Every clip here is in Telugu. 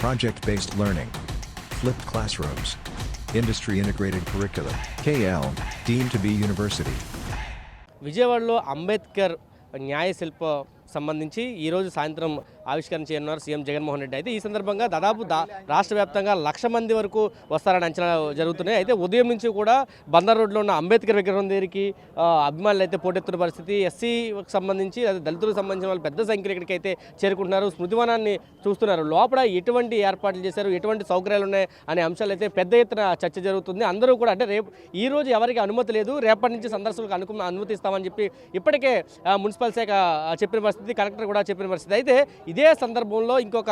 project-based learning, flipped classrooms, industry-integrated curriculum, KL, deemed to be university. విజయవాడలో అంబేద్కర్ న్యాయ శిల్ప సంబంధించి ఈరోజు సాయంత్రం ఆవిష్కరణ చేయనున్నారు సీఎం జగన్మోహన్ రెడ్డి. అయితే ఈ సందర్భంగా దాదాపు రాష్ట్ర వ్యాప్తంగా 1,00,000 మంది వరకు వస్తారని అంచనా జరుగుతున్నాయి. అయితే ఉదయం నుంచి కూడా బందర్ రోడ్లో ఉన్న అంబేద్కర్ విగ్రహం దగ్గరికి అభిమానులు అయితే పోటెత్తున్న పరిస్థితి. ఎస్సీకి సంబంధించి అదే దళితులకు సంబంధించిన వాళ్ళు పెద్ద సంఖ్యలో ఇక్కడికి అయితే చేరుకుంటున్నారు. స్మృతివనాన్ని చూస్తున్నారు. లోపల ఎటువంటి ఏర్పాట్లు చేశారు, ఎటువంటి సౌకర్యాలు ఉన్నాయి అనే అంశాలు అయితే పెద్ద ఎత్తున చర్చ జరుగుతుంది. అందరూ కూడా అంటే రేపు ఈ రోజు ఎవరికి అనుమతి లేదు, రేపటి నుంచి సందర్శకులకు అనుమతి ఇస్తామని చెప్పి ఇప్పటికే మున్సిపల్ శాఖ చెప్పిన పరిస్థితి, కలెక్టర్ కూడా చెప్పిన పరిస్థితి. అయితే ఇదే సందర్భంలో ఇంకొక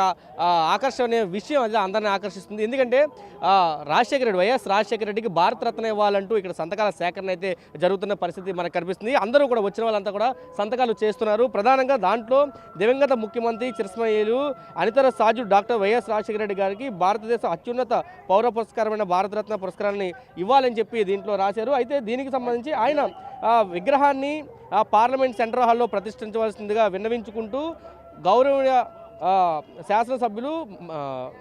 ఆకర్షణీయ విషయం అది అందరినీ ఆకర్షిస్తుంది. ఎందుకంటే వైఎస్ రాజశేఖర రెడ్డికి భారతరత్న ఇవ్వాలంటూ ఇక్కడ సంతకాల సేకరణ అయితే జరుగుతున్న పరిస్థితి మనకు కనిపిస్తుంది. అందరూ కూడా వచ్చిన వాళ్ళంతా కూడా సంతకాలు చేస్తున్నారు. ప్రధానంగా దాంట్లో దివంగత ముఖ్యమంత్రి చిరస్మరణీయులు అనితర సాజు డాక్టర్ వైఎస్ రాజశేఖర రెడ్డి గారికి భారతదేశ అత్యున్నత పౌర పురస్కారమైన భారతరత్న పురస్కారాన్ని ఇవ్వాలని చెప్పి దీంట్లో రాశారు. అయితే దీనికి సంబంధించి ఆయన విగ్రహాన్ని పార్లమెంట్ సెంట్రల్ హాల్లో ప్రతిష్ఠించవలసిందిగా విన్నవించుకుంటూ గౌరవనీయ శాసనసభ్యులు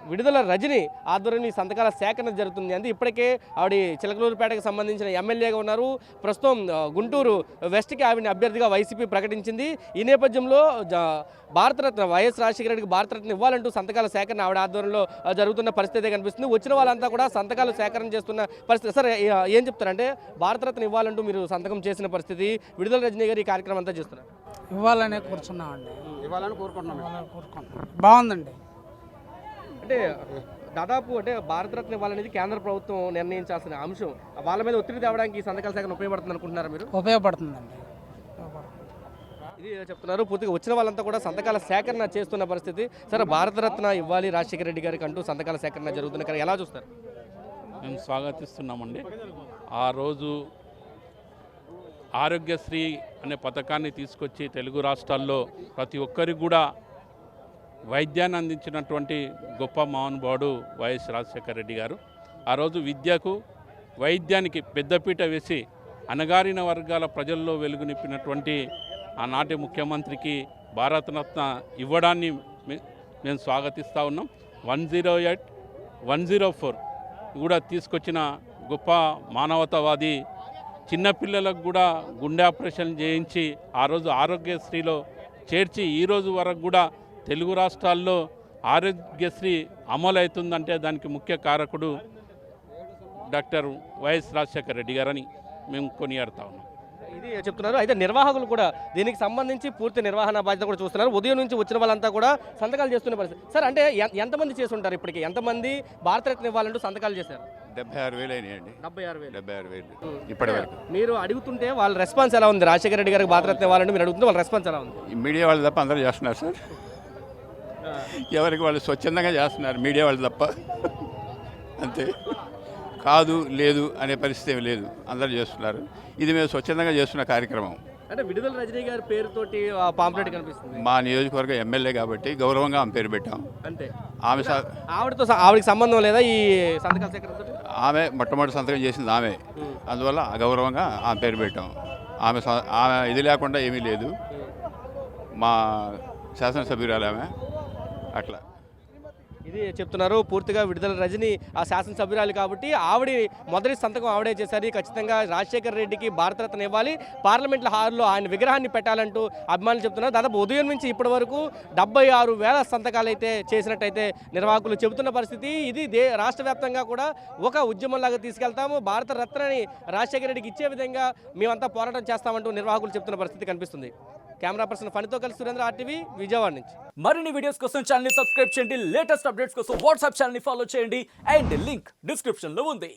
విడుదల రజని ఆధ్వర్యంలో ఈ సంతకాల సేకరణ జరుగుతుంది. అంటే ఇప్పటికే ఆవిడ చిలకలూరుపేటకు సంబంధించిన ఎమ్మెల్యేగా ఉన్నారు. ప్రస్తుతం గుంటూరు వెస్ట్కి ఆవిడని అభ్యర్థిగా వైసీపీ ప్రకటించింది. ఈ నేపథ్యంలో భారతరత్న వైఎస్ రాజశేఖర రెడ్డికి భారతరత్న ఇవ్వాలంటూ సంతకాల సేకరణ ఆవిడ ఆధ్వర్యంలో జరుగుతున్న పరిస్థితి కనిపిస్తుంది. వచ్చిన వాళ్ళంతా కూడా సంతకాలు సేకరణ చేస్తున్న పరిస్థితి. సార్ ఏం చెప్తారంటే భారతరత్న ఇవ్వాలంటూ మీరు సంతకం చేసిన పరిస్థితి, విడుదల రజనీ గారు ఈ కార్యక్రమం అంతా చేస్తున్నారు. ఇవ్వాలనే కూర్చున్నామండి, ఇవ్వాలని కోరుకుంటున్నాం. బాగుందండి. అంటే దాదాపు అంటే భారతరత్న ఇవ్వాలనేది కేంద్ర ప్రభుత్వం నిర్ణయించాల్సిన అంశం. వాళ్ళ మీద ఒత్తిడి తేవడానికి ఈ సంతకాల సేకరణ ఉపయోగపడుతుంది అనుకుంటున్నారా మీరు? ఉపయోగపడుతుందండి. ఇది చెప్తున్నారు. పూర్తిగా వచ్చిన వాళ్ళంతా కూడా సంతకాల సేకరణ చేస్తున్న పరిస్థితి. సరే, భారతరత్న ఇవ్వాలి రాజశేఖర రెడ్డి గారికి అంటూ సంతకాల సేకరణ జరుగుతుంది కదా, ఎలా చూస్తారు? మేము స్వాగతిస్తున్నామండి. ఆ రోజు ఆరోగ్యశ్రీ అనే పథకాన్ని తీసుకొచ్చి తెలుగు రాష్ట్రాల్లో ప్రతి ఒక్కరికి కూడా వైద్యాన్ని అందించినటువంటి గొప్ప మహానుభావుడు వైఎస్ రాజశేఖర రెడ్డి గారు. ఆ రోజు విద్యకు వైద్యానికి పెద్దపీట వేసి అణగారిన వర్గాల ప్రజల్లో వెలుగు నింపినటువంటి ఆనాటి ముఖ్యమంత్రికి భారతరత్న ఇవ్వడాన్ని మేము స్వాగతిస్తూ ఉన్నాం. 108, 104 కూడా తీసుకొచ్చిన గొప్ప మానవతావాది. చిన్నపిల్లలకు కూడా గుండె ఆపరేషన్ చేయించి ఆ రోజు ఆరోగ్యశ్రీలో చేర్చి ఈ రోజు వరకు కూడా తెలుగు రాష్ట్రాల్లో ఆరోగ్యశ్రీ అమలు అవుతుందంటే దానికి ముఖ్య కారకుడు డాక్టర్ వైఎస్ రాజశేఖర రెడ్డి గారని మేము కొనియాడుతా ఉన్నాం. ఇది చెప్తున్నారు. అయితే నిర్వాహకులు కూడా దీనికి సంబంధించి పూర్తి నిర్వహణ బాధ్యత కూడా చూస్తున్నారు. ఉదయం నుంచి వచ్చిన వాళ్ళంతా కూడా సంతకాలు చేస్తున్న పరిస్థితి. సార్, అంటే ఎంతమంది చేసి ఉంటారు ఇప్పటికి? ఎంతమంది భారతరత్న ఇవ్వాలంటూ సంతకాలు చేశారు? 76,000 అయినాయండి. 76,000 ఇప్పటి వరకు. మీరు అడుగుతుంటే వాళ్ళ రెస్పాన్స్ ఎలా ఉంది? రాజశేఖర రెడ్డి గారికి భారతరత్న ఇవ్వాలంటే మీరు అడుగుతుంటే వాళ్ళ రెస్పాన్స్ ఎలా ఉంది? మీడియా వాళ్ళు తప్ప అందరూ చేస్తున్నారు సార్. ఎవరికి వాళ్ళు స్వచ్ఛందంగా చేస్తున్నారు, మీడియా వాళ్ళు తప్ప. అంతే, కాదు లేదు అనే పరిస్థితి ఏమి లేదు, అందరూ చేస్తున్నారు. ఇది మేము స్వచ్ఛందంగా చేస్తున్న కార్యక్రమం. అంటే విడుదల రజనీ గారి పేరుతోటి పాంప్లెట్ కనిపిస్తుంది. మా నియోజకవర్గ ఎమ్మెల్యే కాబట్టి గౌరవంగా ఆమె పేరు పెట్టాం. అంతే. ఆవిడకి సంబంధం లేదా ఈ సంతకాల సేకరణతో? ఆమె మొట్టమొదటి సంతకం చేసింది ఆమె, అందువల్ల అగౌరవంగా ఆమె పేరు పెట్టాం. ఆమె ఇది లేకుండా ఏమీ లేదు. మా శాసనసభ్యురాలు ఆమె. అట్లా ఇది చెప్తున్నారు. పూర్తిగా విడుదల రజని ఆ శాసనసభ్యురాలు కాబట్టి ఆవిడ మొదటి సంతకం ఆవిడే చేశారు. ఖచ్చితంగా రాజశేఖర రెడ్డికి భారతరత్న ఇవ్వాలి, పార్లమెంట్ల హాల్లో ఆయన విగ్రహాన్ని పెట్టాలంటూ అభిమానులు చెప్తున్నారు. దాదాపు ఉదయం నుంచి ఇప్పటి వరకు 76,000 సంతకాలు అయితే చేసినట్టయితే నిర్వాహకులు చెబుతున్న పరిస్థితి. ఇది రాష్ట్ర వ్యాప్తంగా కూడా ఒక ఉద్యమంలాగా తీసుకెళ్తాము, భారతరత్నని రాజశేఖర రెడ్డికి ఇచ్చే విధంగా మేమంతా పోరాటం చేస్తామంటూ నిర్వాహకులు చెప్తున్న పరిస్థితి కనిపిస్తుంది. కెమెరా పర్సన్ ఫణితో కలిసి సురేంద్ర, RTV, విజయవాడ నుంచి. మరిన్ని వీడియోస్ కోసం ఛానల్ ని సబ్స్క్రైబ్ చేయండి. లేటెస్ట్ అప్డేట్స్ కోసం వాట్సాప్ ఛానల్ ని ఫాలో చేయండి. అండ్ లింక్ డిస్క్రిప్షన్ లో ఉంది.